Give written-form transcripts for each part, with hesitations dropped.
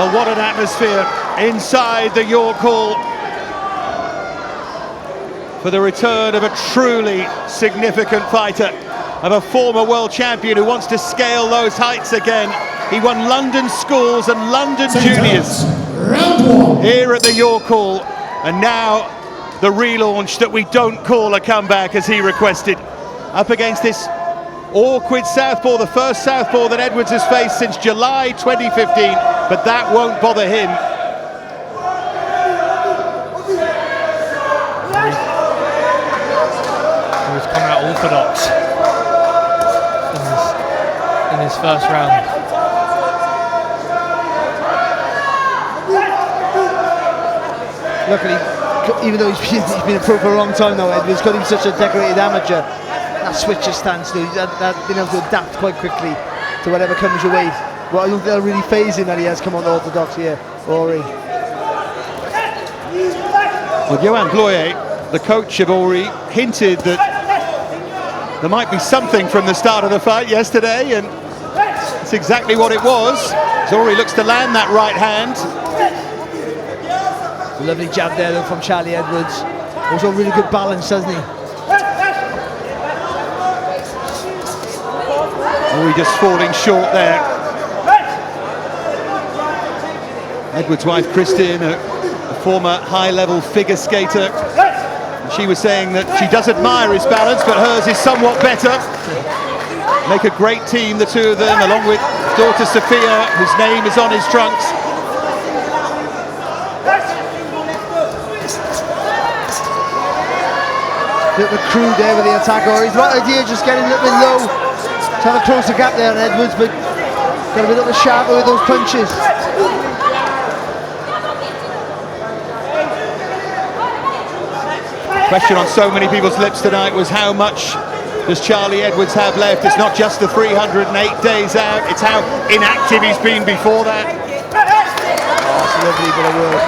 Well, what an atmosphere inside the York Hall for the return of a truly significant fighter, of a former world champion who wants to scale those heights again. He won London Schools and London Juniors here at the York Hall, and now the relaunch that we don't call a comeback as he requested, up against this awkward southpaw, the first southpaw that Edwards has faced since July 2015, but that won't bother him. He's come out orthodox in his first round. Luckily, even though he's been a pro for a long time now, Edwards, because he's such a decorated amateur, that switcher stance, being able to adapt quite quickly to whatever comes your way. Well, I don't think that'll really phase him that he has come on the orthodox here, Ori. Well, Johan Bloyer, the coach of Ori, hinted that there might be something from the start of the fight yesterday, and that's exactly what it was. As Ori looks to land that right hand. Lovely jab there though from Charlie Edwards. Also really good balance, doesn't he? Ori just falling short there. Edwards' wife Christine, a former high-level figure skater, she was saying that she does admire his balance, but hers is somewhat better. Make a great team, the two of them, along with daughter Sophia, whose name is on his trunks. The crew there with the attack, or he's right idea, just getting a little bit low to have a closer gap there on Edwards, but got to be a little sharper with those punches. Question on so many people's lips tonight was how much does Charlie Edwards have left? It's not just the 308 days out, it's how inactive he's been before that. Oh, it's a lovely bit of work.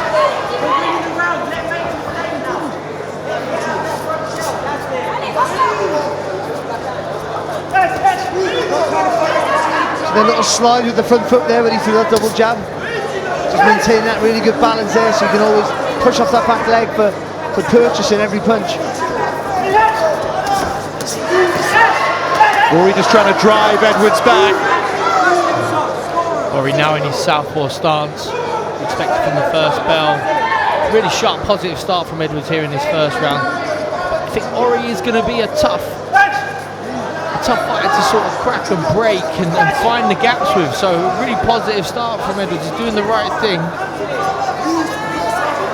So the little slide with the front foot there when he threw that double jab. Just maintain that really good balance there, so you can always push off that back leg for purchasing every punch. Ori just trying to drive Edwards back. Ori now in his southpaw stance, expected from the first bell. Really sharp, positive start from Edwards here in this first round. I think Ori is going to be a tough fighter to sort of crack and break and find the gaps with. So a really positive start from Edwards. He's doing the right thing,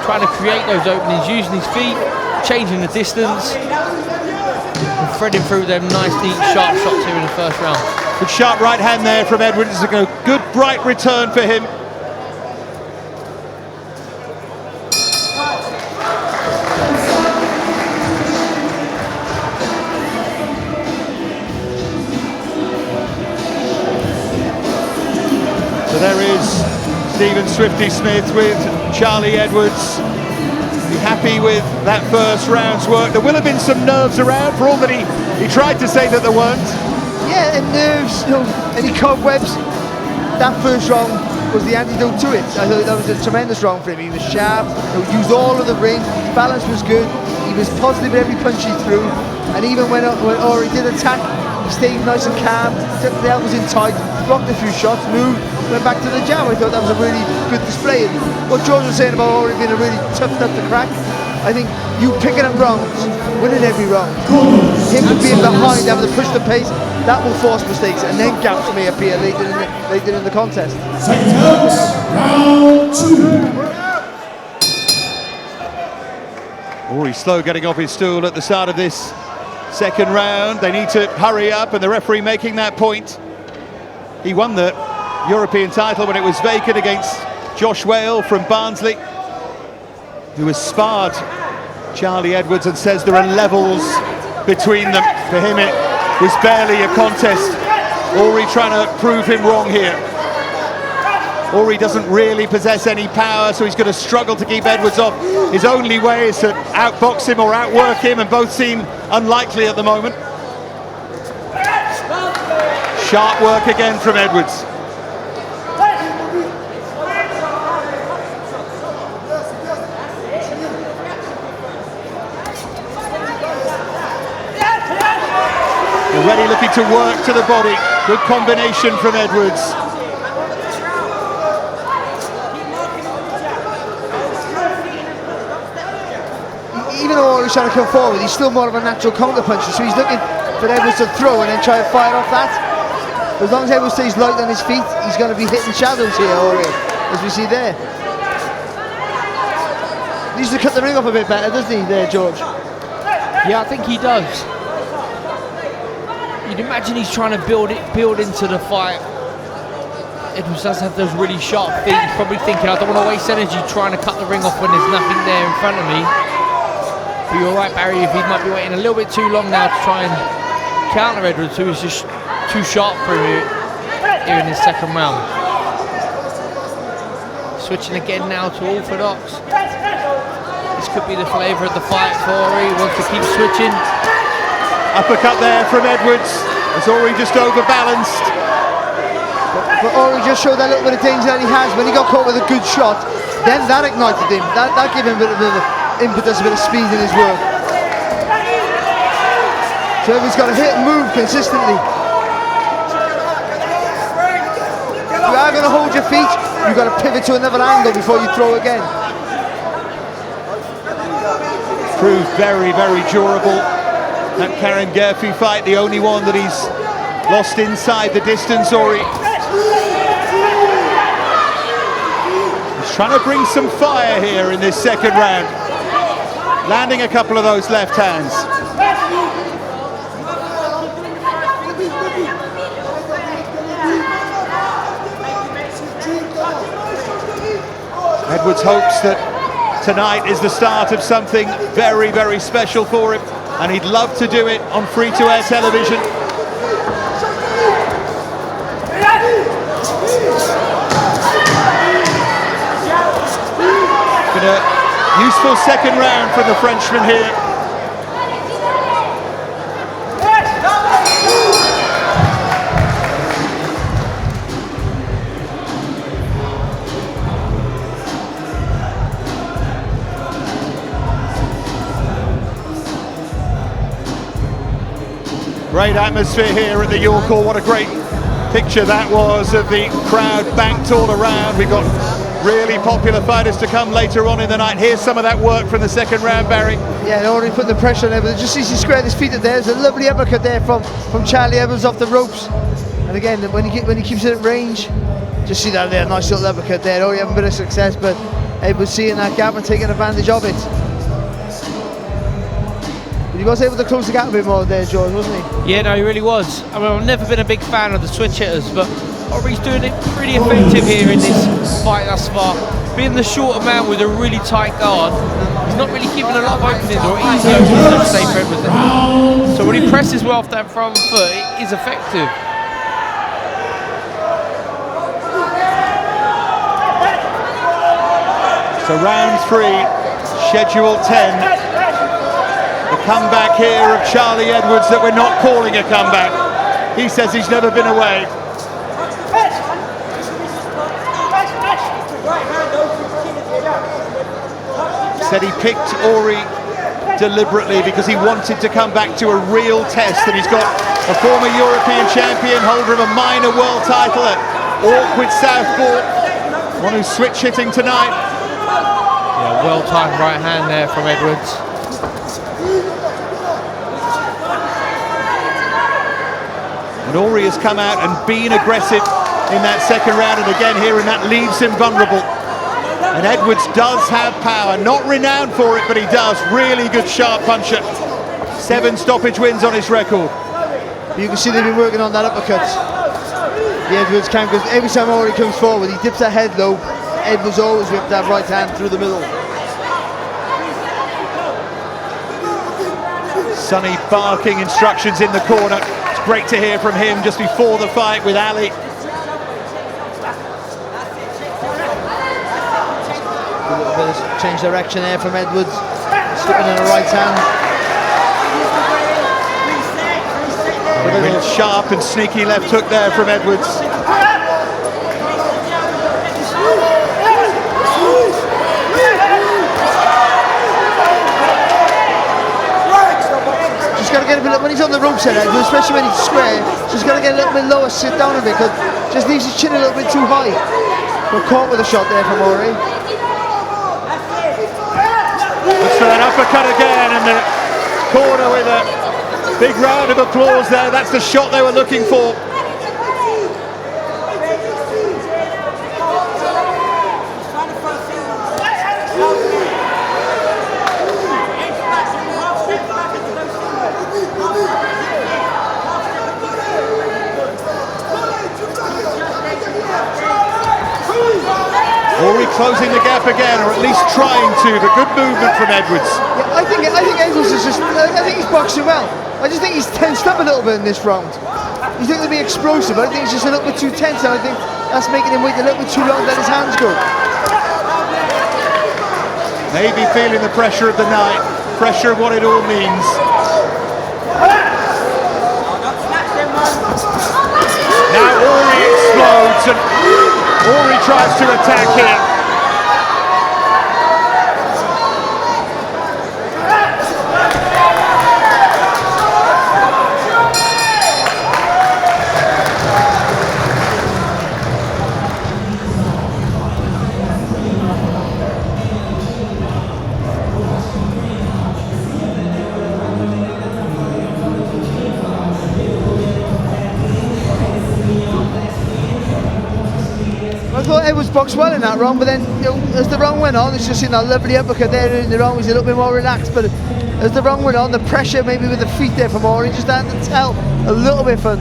trying to create those openings, using his feet, changing the distance, and threading through them nice, neat, sharp shots here in the first round. Good sharp right hand there from Edwards. It's a good, bright return for him. So there is Stephen Swifty Smith with Charlie Edwards. Be happy with that first round's work. There will have been some nerves around, for all that he tried to say that there weren't. Yeah, and nerves, any cobwebs. That first round was the antidote to it. I thought that was a tremendous round for him. He was sharp, he used all of the range, his balance was good, he was positive with every punch he threw, and even when Ori did attack, he stayed nice and calm, took the elbows in tight, blocked a few shots, moved, went back to the jab. I thought that was a really good display. And what George was saying about Ori being a really tough nut to crack, I think you picking up rounds, winning every round, him being behind, having to push the pace, that will force mistakes, and then gaps may appear later in the contest. Round 2. Ori slow getting off his stool at the start of this second round. They need to hurry up, and the referee making that point. He won the European title when it was vacant against Josh Whale from Barnsley, who has sparred Charlie Edwards and says there are levels between them. For him it was barely a contest. Ori trying to prove him wrong here. Ori doesn't really possess any power, so he's going to struggle to keep Edwards off. His only way is to outbox him or outwork him, and both seem unlikely at the moment. Sharp work again from Edwards. Already looking to work to the body. Good combination from Edwards. Even though he's trying to come forward, he's still more of a natural counter puncher, so he's looking for Edwards to throw and then try to fire off that. As long as Edwards stays light on his feet, he's going to be hitting shadows here, as we see there. He needs to cut the ring off a bit better, doesn't he, there, George? Yeah, I think he does. You'd imagine he's trying to build into the fight. Edwards does have those really sharp feet. He's probably thinking, I don't want to waste energy trying to cut the ring off when there's nothing there in front of me. But you're right, Barry, if he might be waiting a little bit too long now to try and counter Edwards, who is just too sharp for him here in his second round. Switching again now to orthodox. This could be the flavour of the fight for Ori. He wants to keep switching. Uppercut there from Edwards, as Ori just overbalanced. But Ori just showed that little bit of danger that he has. When he got caught with a good shot, then that ignited him. That gave him a bit of impetus, a bit of speed in his work. So everyone's got to hit and move consistently. If you are going to hold your feet, you've got to pivot to another angle before you throw again. Proved very, very durable. That Karen Gerfi fight, the only one that he's lost inside the distance, Ori. He's trying to bring some fire here in this second round. Landing a couple of those left hands. Edwards hopes that tonight is the start of something very, very special for him, and he'd love to do it on free-to-air television. Been a useful second round for the Frenchman here. Great atmosphere here at the York Hall. What a great picture that was of the crowd banked all around. We've got really popular fighters to come later on in the night. Here's some of that work from the second round, Barry. Yeah, and already putting the pressure on Edwards. Just sees he squared his feet at there. There's a lovely uppercut there from Charlie Edwards off the ropes. And again, when he keeps it at range, just see that there, nice little uppercut there. Already having a bit of success, but Edwards seeing that gap and taking advantage of it. He was able to close the gap a bit more there, George, wasn't he? Yeah, no, he really was. I mean, I've never been a big fan of the switch hitters, but Ori's doing it pretty effective here in this fight thus far. Being the shorter man with a really tight guard, he's not really given a lot of openings or easy openings, I should say, for Edwards. So when he presses well off that front foot, it is effective. So round 3, schedule 10. The comeback here of Charlie Edwards that we're not calling a comeback. He says he's never been away. Said he picked Ori deliberately because he wanted to come back to a real test, and he's got a former European champion, holder of a minor world title at Awkward Southport, one who's switch hitting tonight. Yeah, well-timed right hand there from Edwards. And Ori has come out and been aggressive in that second round, and again here, and that leaves him vulnerable. And Edwards does have power, not renowned for it, but he does. Really good sharp puncher. 7 stoppage wins on his record. You can see they've been working on that uppercut. The Edwards camp, because every time Ori comes forward, he dips that head low. Edwards always whipped that right hand through the middle. Sonny barking instructions in the corner. It's great to hear from him just before the fight with Ali. A little bit of change direction there from Edwards. Slipping in a right hand. A really sharp and sneaky left hook there from Edwards. got to get a bit, when he's on the ropes there, especially when he's square, so he's got to get a little bit lower, sit down a bit, because just leaves his chin a little bit too high. Got caught with a shot there from Ori. Looks for that uppercut again, and the corner with a big round of applause there. That's the shot they were looking for. Ori closing the gap again, or at least trying to, but good movement from Edwards. Yeah, I think Edwards is just, I think he's boxing well. I just think he's tensed up a little bit in this round. He's looking to be explosive, but I think he's just a little bit too tense, and I think that's making him wait a little bit too long to let his hands go. Maybe feeling the pressure of the night, pressure of what it all means. Now Ori explodes, and Ori tries to attack here. I thought Edwards boxed well in that round, but then as the round went on, it's just that lovely uppercut there in the round. He's a little bit more relaxed, but as the round went on, the pressure maybe with the feet there from Ori just had to tell a little bit for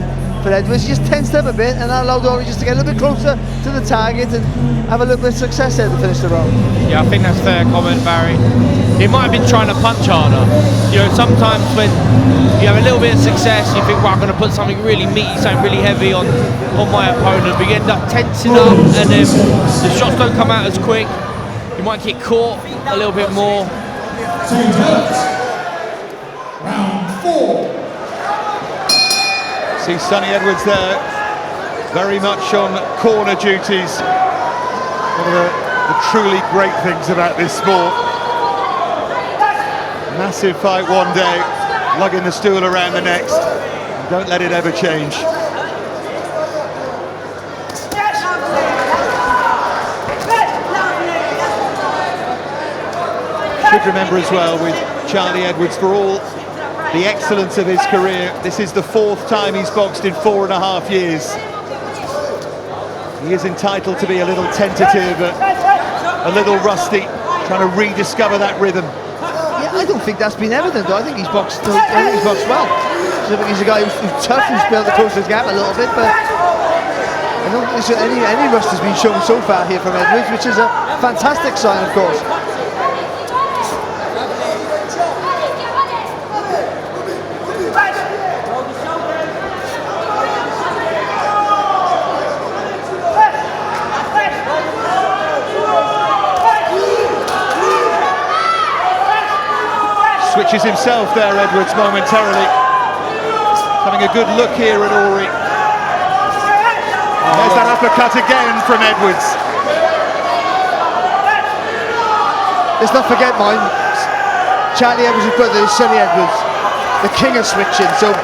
Edwards. He just tensed up a bit, and that allowed Ori just to get a little bit closer to the target and have a little bit of success there to finish the round. Yeah, I think that's fair comment, Barry. He might have been trying to punch harder. You know, sometimes when you have a little bit of success, you think, well, I'm going to put something really meaty, something really heavy on my opponent, but you end up tensing up, and then the shots don't come out as quick. You might get caught a little bit more. Round 4. See Sonny Edwards there, very much on corner duties. One of the truly great things about this sport. Massive fight one day, lugging the stool around the next. Don't let it ever change. Should remember as well with Charlie Edwards, for all the excellence of his career, this is the 4th time he's boxed in 4.5 years. He is entitled to be a little tentative, a little rusty, trying to rediscover that rhythm. Yeah, I don't think that's been evident, though. I think he's boxed well. I think he's a guy who's tough, who's been able to close his gap a little bit, but I don't think any rust has been shown so far here from Edwards, which is a fantastic sign, of course. Switches himself there, Edwards, momentarily. Having a good look here at Ori. There's that uppercut again from Edwards. Let's not forget, mine, Charlie Edwards' brother is Sonny Edwards, the king of switching, so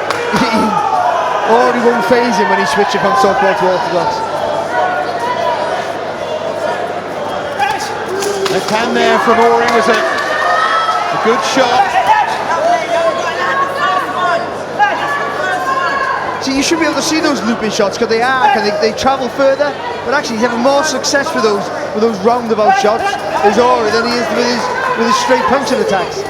Ori won't faze him when he's switching from southpaw to orthodox. Left hand there from Ori was a good shot. See, you should be able to see those looping shots because they arc and they travel further, but actually he's having more success with those roundabout shots as Ori than he is with his straight punching attacks.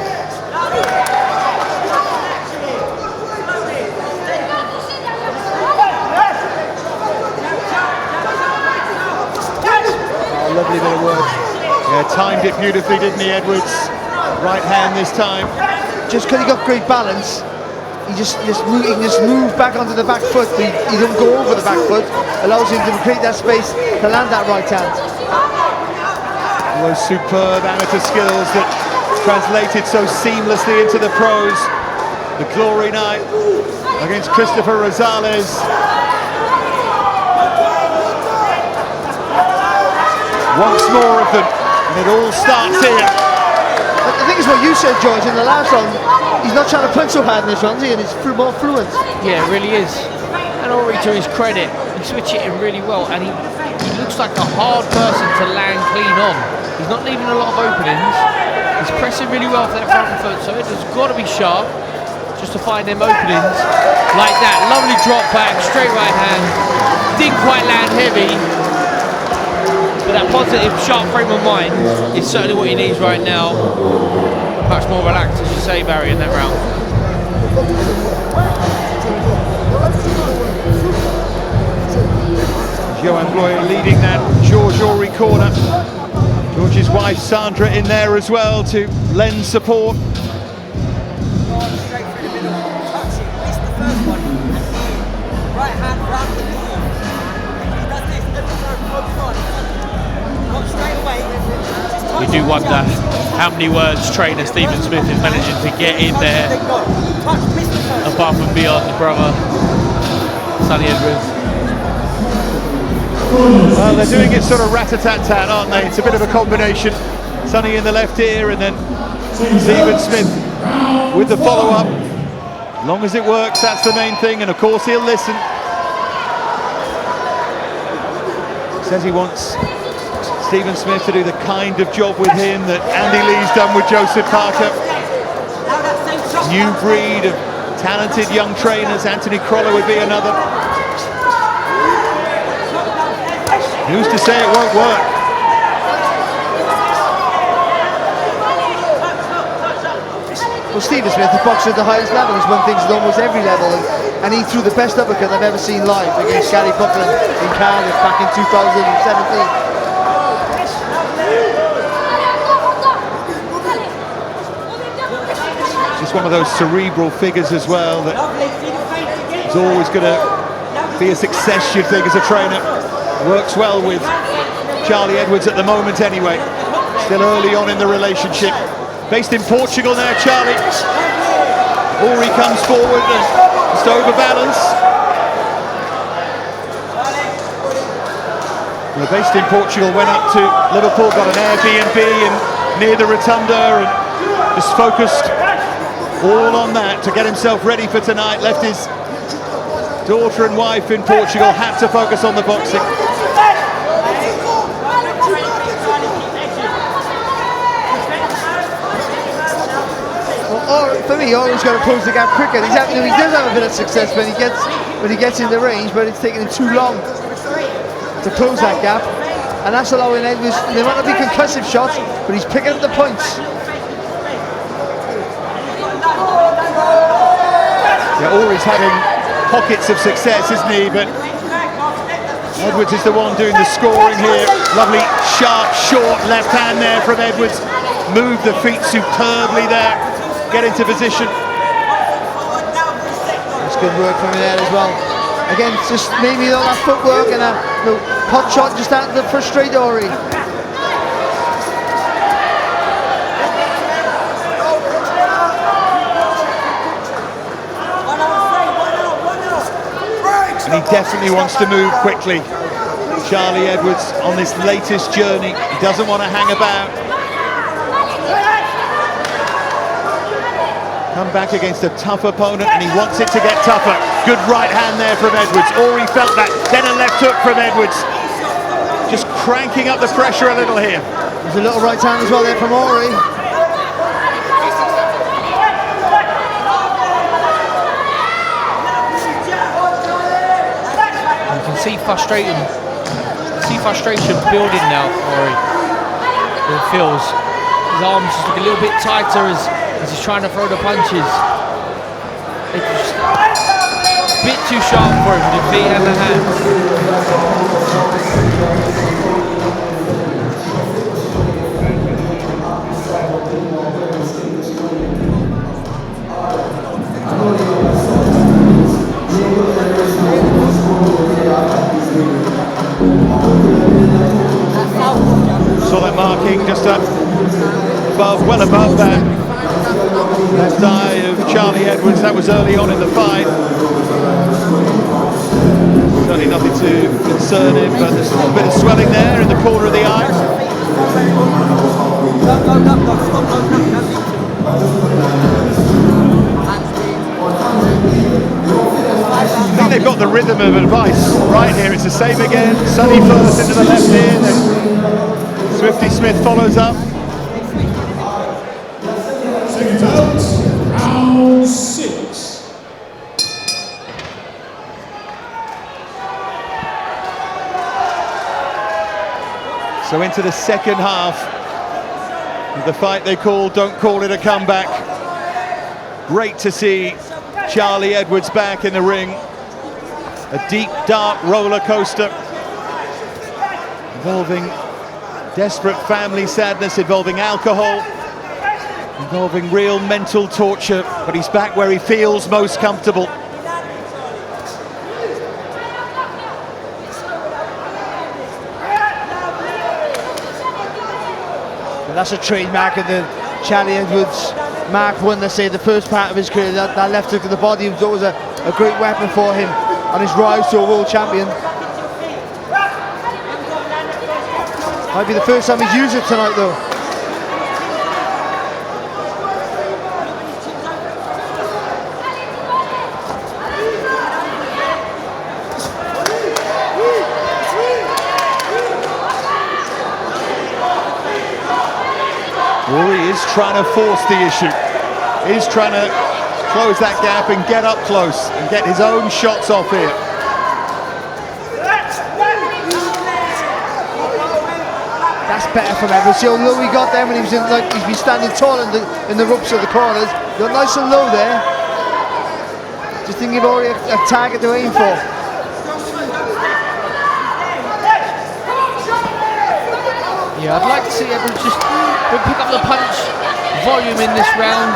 Oh, lovely bit of work. Yeah, timed it beautifully, didn't he, Edwards? Right hand this time. Just because he got great balance, he can just move back onto the back foot. He doesn't go over the back foot, allows him to create that space to land that right hand. Those superb amateur skills that translated so seamlessly into the pros. The glory night against Christopher Rosales. Once more of them, and it all starts here. I think it's what you said, George, in the last round. he's not trying to punch so hard in this round, and it's more fluent. Yeah, it really is. And Ori, to his credit, he switched it in really well, and he looks like a hard person to land clean on. He's not leaving a lot of openings. He's pressing really well for that front foot, so it has got to be sharp just to find them openings like that. Lovely drop back, straight right hand. Didn't quite land heavy, but that positive, sharp frame of mind is certainly what he needs right now. Much more relaxed, as you say, Barry, in that round. Johan Bloyer leading that George Ori corner. George's wife Sandra in there as well to lend support. We do wonder how many words trainer Stephen Smith is managing to get in there above and beyond the brother, Sonny Edwards. Well, they're doing it sort of rat-a-tat-tat, aren't they? It's a bit of a combination. Sonny in the left ear and then Stephen Smith with the follow-up. As long as it works, that's the main thing, and of course he'll listen. Says he wants Stephen Smith to do the kind of job with him that Andy Lee's done with Joseph Parker. New breed of talented young trainers. Anthony Crolla would be another. Who's to say it won't work? Well, Stephen Smith has boxed at the highest level. He's won things at almost every level, and he threw the best uppercut I've ever seen live against Gary Buckland in Cardiff back in 2017. Just one of those cerebral figures as well that is always going to be a success, you'd think, as a trainer. Works well with Charlie Edwards at the moment anyway. Still early on in the relationship. Based in Portugal now, Charlie. Ori comes forward and just overbalance. Well, based in Portugal, went up to Liverpool, got an Airbnb and near the Rotunda and just focused all on that to get himself ready for tonight. Left his daughter and wife in Portugal, had to focus on the boxing. Well, for me, Ori's got to close the gap quicker. He does have a bit of success when he gets in the range, but it's taking him too long to close that gap, and that's allowing Edwards. They might not be concussive shots, but he's picking up the points. Yeah, Ori's having pockets of success, isn't he? But Edwards is the one doing the scoring here. Lovely, sharp, short left hand there from Edwards. Move the feet superbly there. Get into position. That's good work from him there as well. Again, just maybe all that footwork and a pot shot just out to frustrate Ori. And he definitely wants to move quickly. Charlie Edwards on this latest journey. He doesn't want to hang about. Come back against a tough opponent and he wants it to get tougher. Good right hand there from Edwards. Ori felt that. Then a left hook from Edwards. Just cranking up the pressure a little here. There's a little right hand as well there from Ori. See frustration building now for Ori. It feels his arms just look a little bit tighter as he's trying to throw the punches. It's just a bit too sharp for him, the feet and the hands. Saw that marking just up above, well above that left eye of Charlie Edwards. That was early on in the fight. Certainly nothing to concern him, but there's a little bit of swelling there in the corner of the eye. they've got the rhythm of advice right here. It's the same again. Sonny first into the left ear, then Swifty Smith follows up. Seconds out, round 6. So into the second half of the fight they call Don't Call It a Comeback. Great to see Charlie Edwards back in the ring. A deep, dark roller coaster involving desperate family sadness, involving alcohol, involving real mental torture, but he's back where he feels most comfortable. That's a trademark of the Charlie Edwards Mark 1, let's say, the first part of his career. That left hook of the body was always a great weapon for him on his rise to a world champion. Might be the first time he's used it tonight though. Rory is trying to force the issue. He's trying to close that gap and get up close and get his own shots off here. That's better from Edwards. See how low he got there when he was in, like, he's been standing tall in the ropes of the corners. You're nice and low there. Just didn't give Rory a target to aim for. Yeah, I'd like to see Edwards just pick up the punch volume in this round.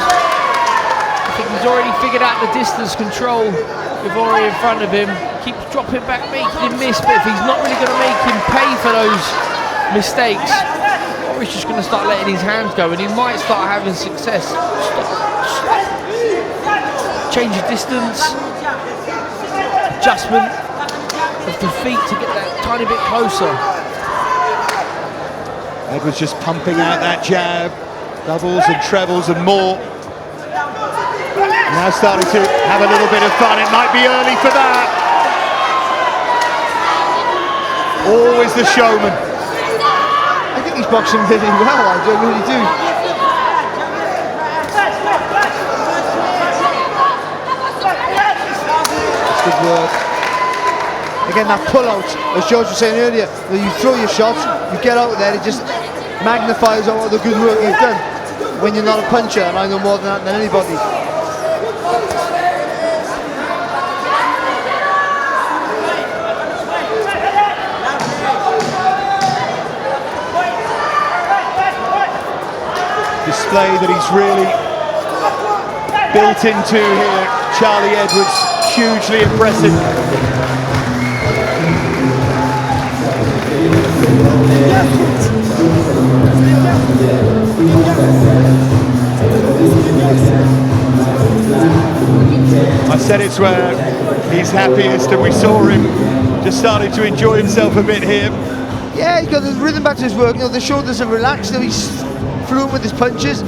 I think he's already figured out the distance control with Ori in front of him. Keeps dropping back, making him miss, but if he's not really going to make him pay for those mistakes, Ori's just going to start letting his hands go and he might start having success. Stop. Change of distance, adjustment of the feet to get that tiny bit closer. Edwards just pumping out that jab, doubles and trebles and more. Now starting to have a little bit of fun. It might be early for that. Always the showman. I think he's boxing really well, I really do. That's good work. Again, that pull-out, as George was saying earlier, when you throw your shots, you get out there, it just magnifies all the good work you've done. When you're not a puncher, and I know more than that than anybody. Display that he's really built into here. Charlie Edwards, hugely impressive. I said it's where he's happiest, and we saw him just starting to enjoy himself a bit here. Yeah, he's got the rhythm back to his work. You know, the shoulders are relaxed. You know, he's fluent with his punches.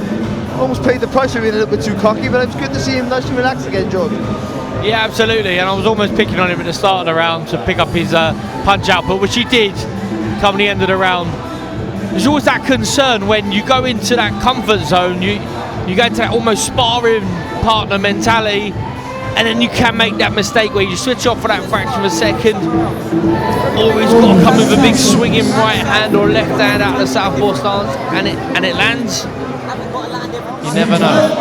Almost paid the price for being a little bit too cocky, but it's good to see him nice and relaxed again, George. Yeah, absolutely, and I was almost picking on him at the start of the round to pick up his punch output, which he did come the end of the round. There's always that concern when you go into that comfort zone, you go into that almost sparring partner mentality, and then you can make that mistake where you switch off for that fraction of a second, or he's got to come with a big swinging right hand or left hand out of the southpaw stance, and it lands. You never know.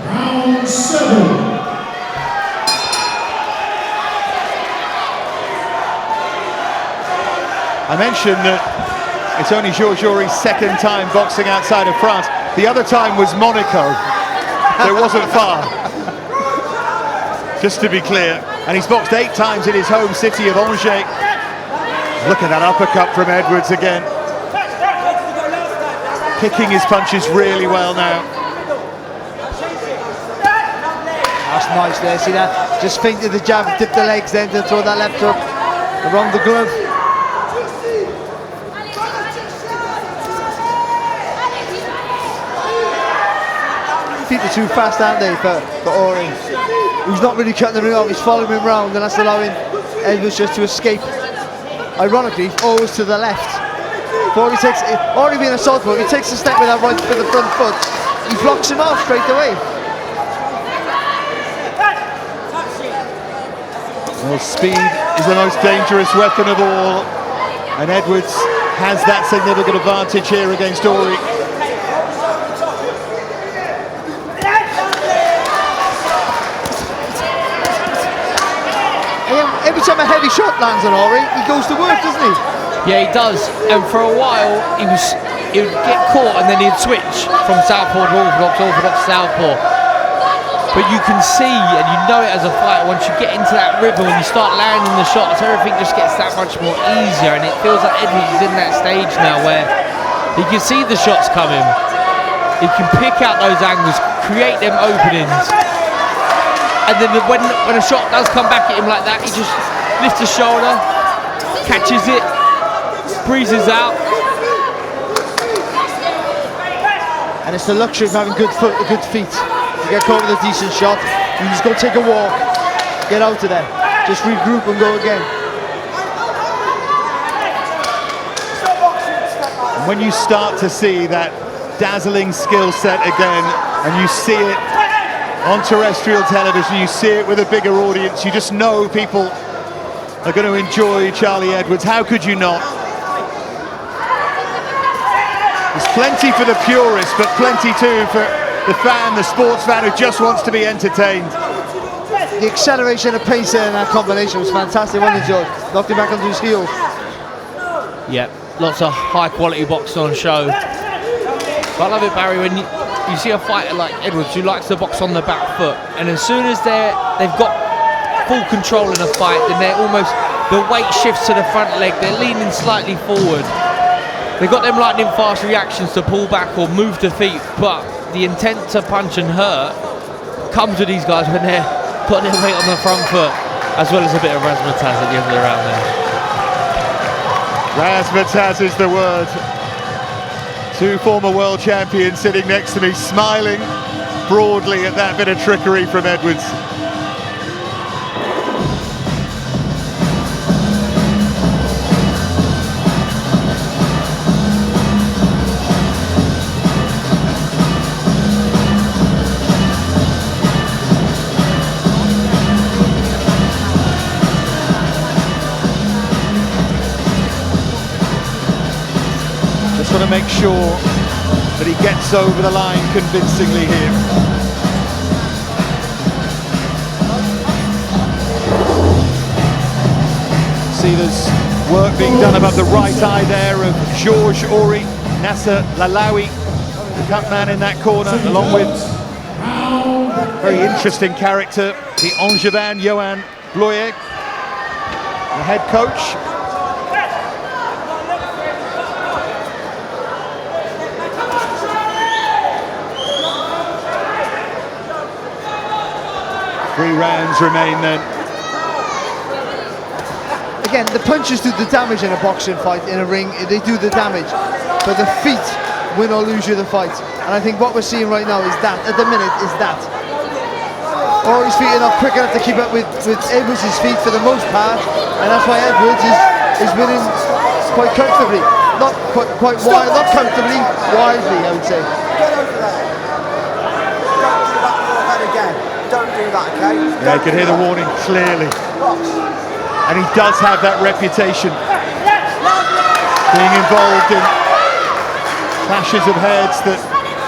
Round 7. I mentioned that it's only Georges second time boxing outside of France. The other time was Monaco, so it wasn't far. Just to be clear. And he's boxed 8 times in his home city of Angers. Look at that uppercut from Edwards again. Picking his punches really well now. That's nice there, see that? Just feinted the jab, dipped the legs then to throw that left hook around the glove. Feet are too fast, aren't they, for Ori? who's not really cutting the ring off. He's following him round, and that's allowing Edwards just to escape. Ironically, always to the left. Before he takes, already being a southpaw, he takes a step with that right for the front foot. He blocks him off straight away. Well, speed is the most dangerous weapon of all, and Edwards has that significant advantage here against Ori. Every time a heavy shot lands on Ori, he goes to work, doesn't he? Yeah, he does. And for a while, he would get caught and then he'd switch from southpaw to orthodox, orthodox to southpaw. But you can see, and you know it as a fighter, once you get into that rhythm, when you start landing the shots, everything just gets that much more easier. And it feels like Edwards is in that stage now where he can see the shots coming. He can pick out those angles, create them openings. And then when a shot does come back at him like that, he just lifts his shoulder, catches it, breezes out. And it's the luxury of having good feet. You get caught with a decent shot, you just go take a walk, get out of there, just regroup and go again. And when you start to see that dazzling skill set again, and you see it on terrestrial television, you see it with a bigger audience, you just know people are going to enjoy Charlie Edwards. How could you not? There's plenty for the purists, but plenty too for the fan, the sports fan who just wants to be entertained. The acceleration and pace in that combination was fantastic, wasn't it, George? Knocked him back onto his heels. Yeah, lots of high quality boxing on show. But I love it, Barry, when you see a fighter like Edwards who likes to box on the back foot, and as soon as they've got full control in a fight, then the weight shifts to the front leg, they're leaning slightly forward. They've got them lightning fast reactions to pull back or move the feet, but the intent to punch and hurt comes with these guys when they're putting their weight on the front foot, as well as a bit of razzmatazz at the end of the round there. Razzmatazz is the word. Two former world champions sitting next to me, smiling broadly at that bit of trickery from Edwards. Just want to make sure that he gets over the line convincingly here. See, there's work being done above the right eye there of Georges Ori, Nasser Lalawi, the cut man in that corner, along with a very interesting character, the Angevin Johan Bloyer, the head coach. Three rounds remain then. Again, the punches do the damage in a boxing fight, in a ring, they do the damage. But the feet win or lose you the fight. And I think what we're seeing right now is that, at the minute, is that. Ori's feet are not quick enough to keep up with Edwards' feet for the most part. And that's why Edwards is winning quite comfortably. Not quite wild, not comfortably, widely, I would say. Get over there. Don't do that forehead again. Don't do that, okay? Yeah, you can hear the warning clearly. And he does have that reputation, being involved in clashes of heads that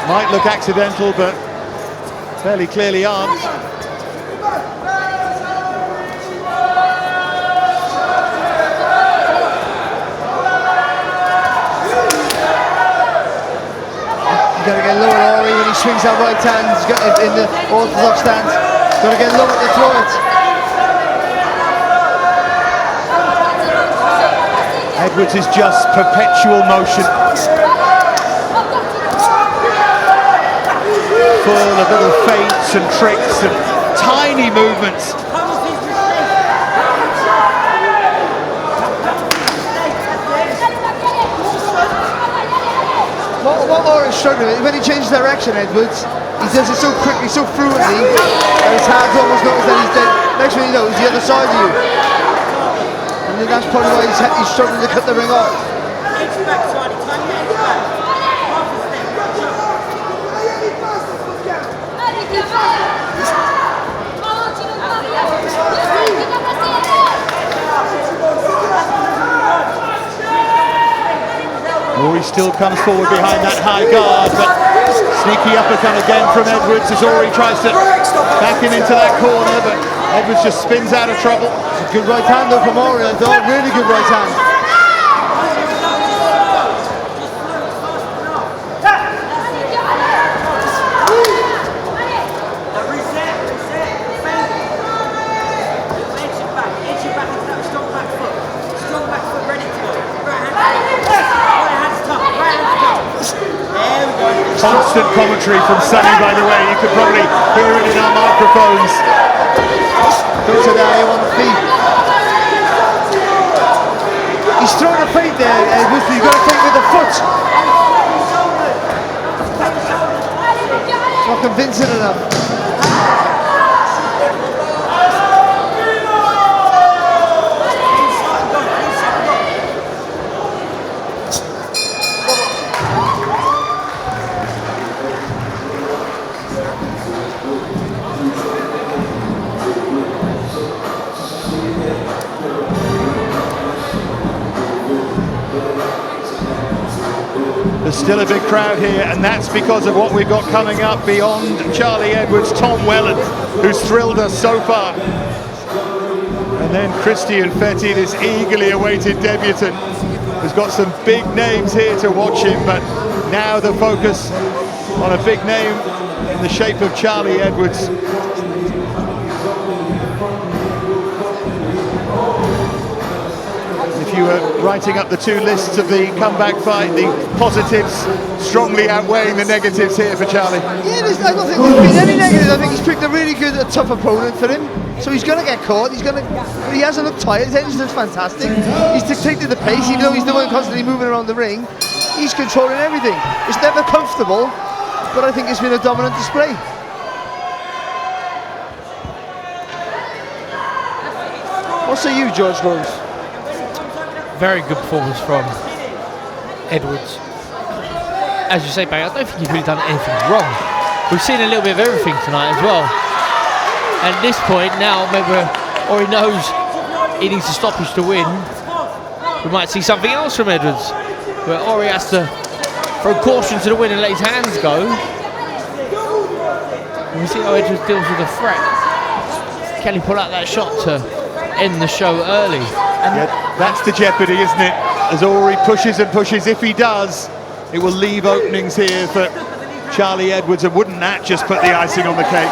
might look accidental, but fairly clearly aren't. You've got to get low at Ori when he swings that right hand. He's got it in the orthodox stance. Got to get low to throw it. Edwards is just perpetual motion. Full of little feints and tricks and tiny movements. What Ori's struggling with, when he changes direction, Edwards, He does it so quickly, so fluently, that his hands almost notice that he's dead. Next thing you know, he's the other side of you. And then that's probably why he's struggling to cut the ring off. Ori still comes forward behind that high guard, but sneaky uppercut again from Edwards as Ori tries to back him into that corner, but Edwards just spins out of trouble. It's a good right hand though from Ori, I thought, really good right hand. Constant commentary from Sonny, by the way. You could probably hear it in our microphones. Go to the eye on the feet. He's throwing a feint there, Edwards, but you've got to feint with the foot. It's not convincing enough. There's still a big crowd here, and that's because of what we've got coming up beyond Charlie Edwards. Tom Welland, who's thrilled us so far. And then Christian Fetti, this eagerly awaited debutant, has got some big names here to watch him, but now the focus on a big name in the shape of Charlie Edwards. If you were writing up the two lists of the comeback fight, the positives strongly outweighing the negatives here for Charlie. Yeah, I don't think there's been any negatives. I think he's picked a really good, a tough opponent for him. So he's going to get caught. He hasn't looked tired. His engine looks fantastic. He's dictated the pace, even though he's the one constantly moving around the ring. He's controlling everything. It's never comfortable, but I think it's been a dominant display. What say you, George Rose? Very good performance from Edwards. As you say, Barry, I don't think he's really done anything wrong. We've seen a little bit of everything tonight as well. And at this point now, maybe Ori knows he needs a stoppage to win. We might see something else from Edwards, where Ori has to throw caution to the wind and let his hands go. And we see how Edwards deals with the threat. Can he pull out that shot to end the show early? Yeah, that's the jeopardy, isn't it? As Ori pushes and pushes, if he does, it will leave openings here for Charlie Edwards, and wouldn't that just put the icing on the cake?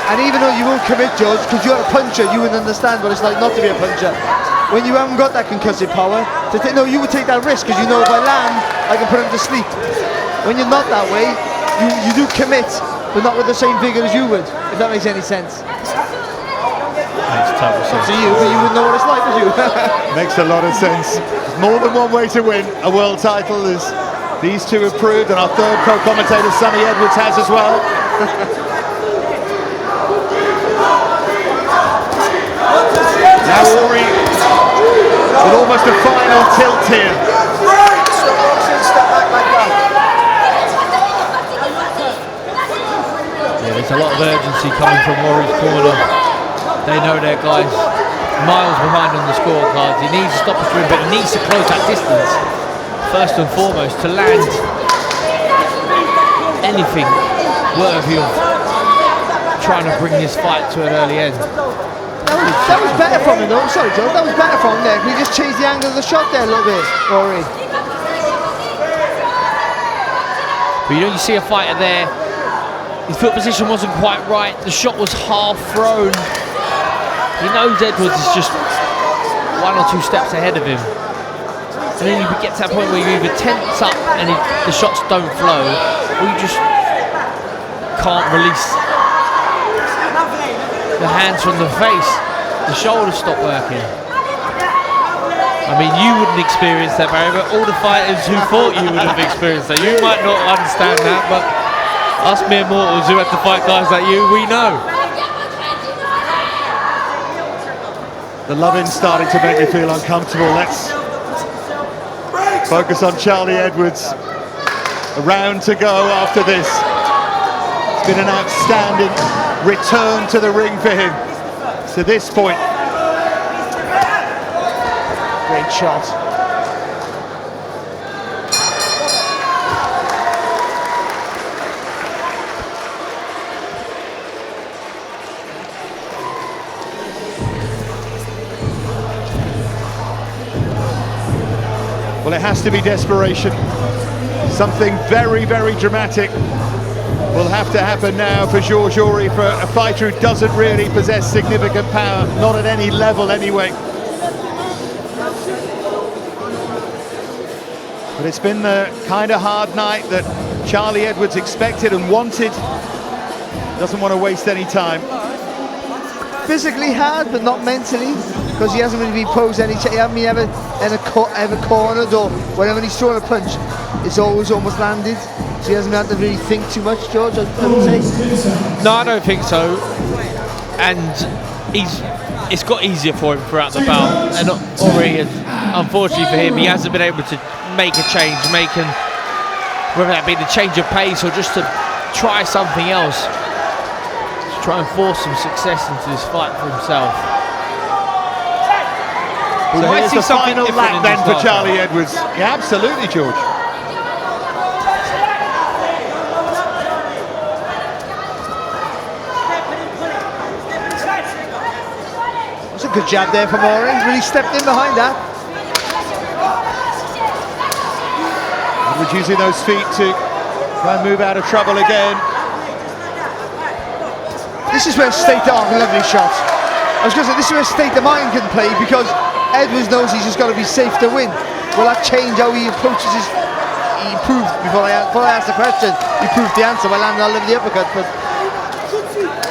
And even though you won't commit, George, because you're a puncher, you wouldn't understand what it's like not to be a puncher. When you haven't got that concussive power, no, you would take that risk, because you know if I land, I can put him to sleep. When you're not that way, you do commit, but not with the same vigour as you would, if that makes any sense. Makes total sense. To you, but you wouldn't know what it's like, would you? Makes a lot of sense. There's more than one way to win a world title, as these two have proved, and our third co-commentator, Sonny Edwards, has as well. Now Ori with almost a final tilt here. Yeah, there's a lot of urgency coming from Ori's corner. They know their guys miles behind on the scorecards. He needs to stop the win, but he needs to close that distance first and foremost to land anything worthy of trying to bring this fight to an early end. That was better from him though, sorry Joe, that was better from him there. Can he just change the angle of the shot there a little bit, Ori? But you know, you see a fighter there, his foot position wasn't quite right, the shot was half thrown. He knows Edwards is just one or two steps ahead of him. And then you get to that point where you either tense up and the shots don't flow, or you just can't release the hands from the face. The shoulders stop working. I mean, you wouldn't experience that, Barry, but all the fighters who thought you would have experienced that. You might not understand that, but Us mere mortals who have to fight guys like you, we know. The loving's starting to make me feel uncomfortable. Let's focus on Charlie Edwards. A round to go after this. It's been an outstanding return to the ring for him to this point. Great shot. Well, it has to be desperation. Something very, very dramatic will have to happen now for Georges Aurier, for a fighter who doesn't really possess significant power, not at any level anyway. But it's been the kind of hard night that Charlie Edwards expected and wanted. Doesn't want to waste any time. Physically hard, but not mentally, because he hasn't really been posed any. He hasn't been ever cornered, or whenever he's thrown a punch, it's always almost landed. So he hasn't had to really think too much, George, I would say. No, I don't think so. And it's got easier for him throughout the bout. And Aurier, unfortunately for him, he hasn't been able to make a change, whether that be the change of pace or just to try something else, to try and force some success into this fight for himself. So here's the final lap then for Charlie Edwards. Yeah, absolutely, George. That's a good jab there from Aurier. He really stepped in behind that. Edwards using those feet to try and move out of trouble again. This is where lovely shot. I was going to say, this is where state of mind can play, because Edwards knows he's just got to be safe to win. Will that change how he approaches his... He proved, before I asked the question, he proved the answer by landing all over the uppercut, but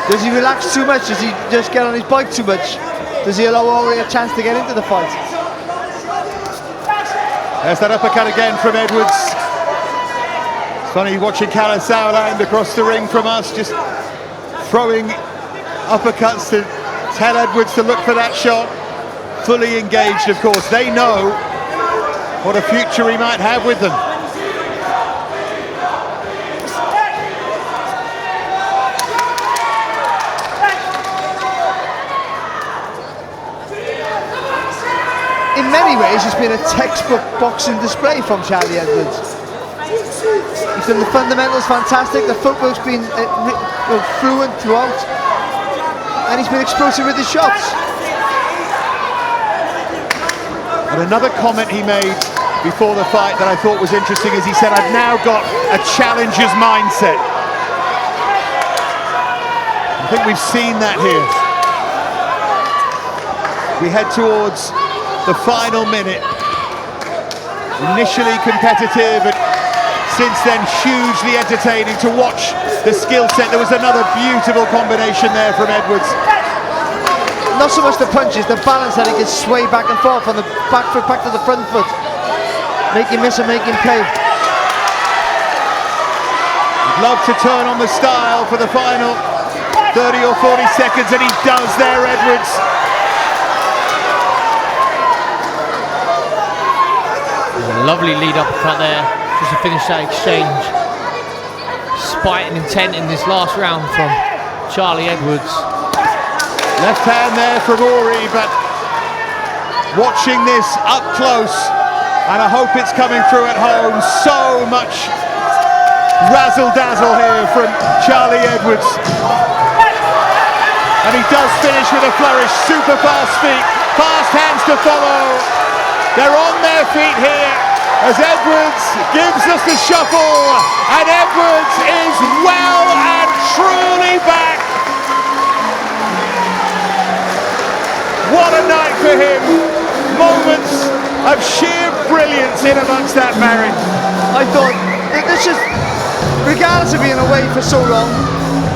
does he relax too much? Does he just get on his bike too much? Does he allow Aurier a chance to get into the fight? There's that uppercut again from Edwards. It's funny watching Calasau land across the ring from us, just throwing uppercuts to tell Edwards to look for that shot. Fully engaged, of course. They know what a future he might have with them. In many ways, it's been a textbook boxing display from Charlie Edwards. He's done the fundamentals fantastic, the footwork's been fluent throughout, and he's been explosive with his shots. And another comment he made before the fight that I thought was interesting is he said, I've now got a challenger's mindset. I think we've seen that here. We head towards the final minute. Initially competitive, and since then hugely entertaining to watch the skill set. There was another beautiful combination there from Edwards. Not so much the punches, the balance that he can sway back and forth on the back foot, back to the front foot. Make him miss and make him pay. I'd love to turn on the style for the final 30 or 40 seconds, and he does there, Edwards. Lovely lead uppercut there, just to finish that exchange. Spite and intent in this last round from Charlie Edwards. Left hand there from Aurier, but watching this up close, and I hope it's coming through at home, so much razzle-dazzle here from Charlie Edwards. And he does finish with a flourish, super fast feet, fast hands to follow. They're on their feet here as Edwards gives us the shuffle, and Edwards is well and truly back. What a night for him. Moments of sheer brilliance in amongst that marriage. I thought, it's just, regardless of being away for so long,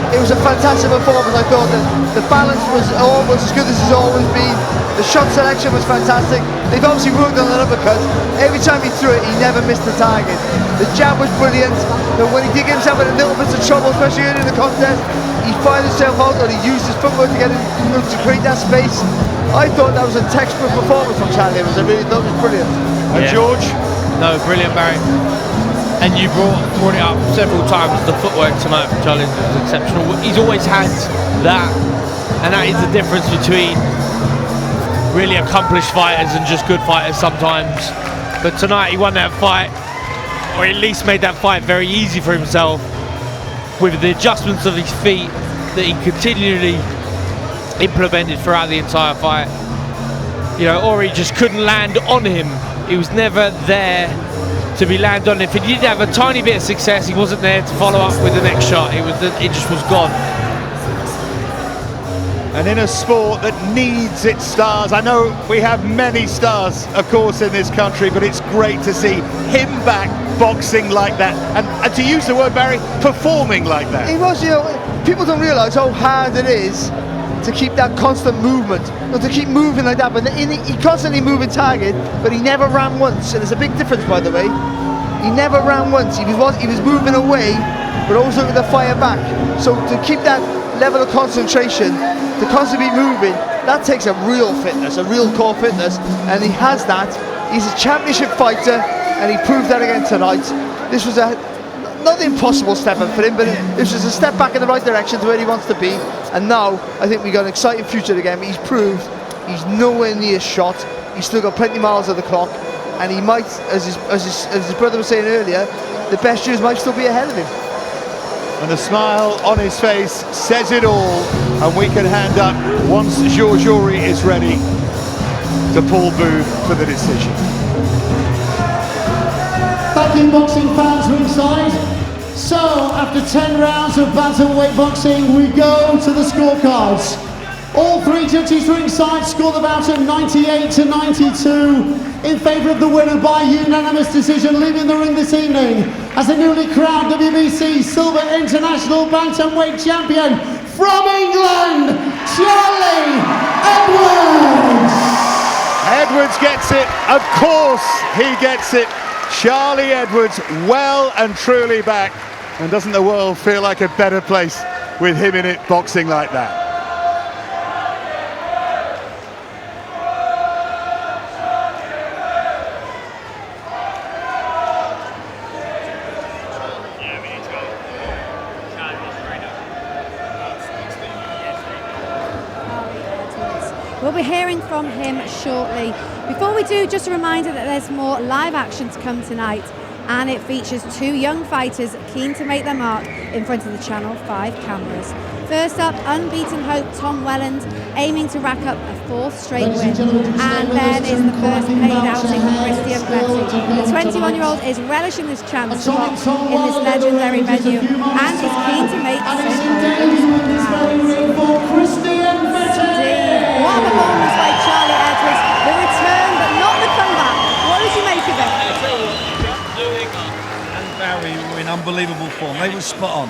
it was a fantastic performance. I thought that the balance was almost as good as it's always been. The shot selection was fantastic. they've obviously worked on an uppercut. Every time he threw it, he never missed the target. The jab was brilliant, but when he did get himself in a little bit of trouble, especially early in the contest, he fired himself out, or he used his footwork to get him to create that space. I thought that was a textbook performance from Charlie Edwards. I really thought it was brilliant. And George? No, brilliant, Barry. And you brought it up several times. The footwork tonight from Charlie was exceptional. He's always had that, and that is the difference between really accomplished fighters and just good fighters sometimes. But tonight he won that fight, or at least made that fight very easy for himself with the adjustments of his feet that he continually implemented throughout the entire fight. You know, Ori just couldn't land on him. He was never there to be landed on. If he did have a tiny bit of success, he wasn't there to follow up with the next shot. It just was gone. And in a sport that needs its stars, I know we have many stars, of course, in this country, but it's great to see him back boxing like that. And to use the word, Barry, performing like that. He was, you know, people don't realise how hard it is to keep that constant movement, or to keep moving like that. But he constantly moving target, but he never ran once. And there's a big difference, by the way. He never ran once. He was moving away, but always looking to fire back. So to keep that level of concentration, to constantly be moving, that takes a real fitness, a real core fitness, and he has that. He's a championship fighter, and he proved that again tonight. This was not the impossible step up for him, but this was a step back in the right direction to where he wants to be. And now I think we've got an exciting future again. He's proved he's nowhere near shot. He's still got plenty of miles of the clock, and he might, as his brother was saying earlier, the best years might still be ahead of him. And the smile on his face says it all, and we can hand up once George Ori is ready to Paul Booth for the decision. Thank you, boxing fans ringside. So, after 10 rounds of bantamweight boxing, we go to the scorecards. All three judges ringside scored the bout at 98 to 92 in favour of the winner by unanimous decision, leaving the ring this evening as the newly crowned WBC Silver International Bantamweight Champion from England, Charlie Edwards! Edwards gets it, of course he gets it. Charlie Edwards well and truly back, and doesn't the world feel like a better place with him in it boxing like that? We'll be hearing from him shortly. Before we do, just a reminder that there's more live action to come tonight, and it features two young fighters keen to make their mark in front of the Channel 5 cameras. First up, unbeaten hope Tom Welland, aiming to rack up a fourth straight win. And then is the first paid outing for Christian Betty. The 21-year-old is relishing this chance to box in this legendary venue, and is keen to make what a performance by Charlie Edwards. The return, but not the comeback. What did you make of it? And Barry were in unbelievable form. They were spot on.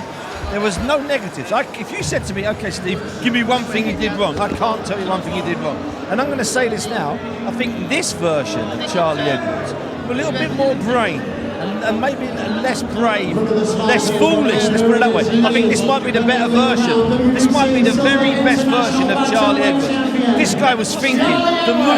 There was no negatives. If you said to me, okay, Steve, give me one thing you did wrong, I can't tell you one thing you did wrong. And I'm going to say this now. I think this version of Charlie Edwards was a little bit more brain. And maybe less brave, less foolish, let's put it that way. I think this might be the better version. This might be the very best version of Charlie Edwards. This guy was thinking, the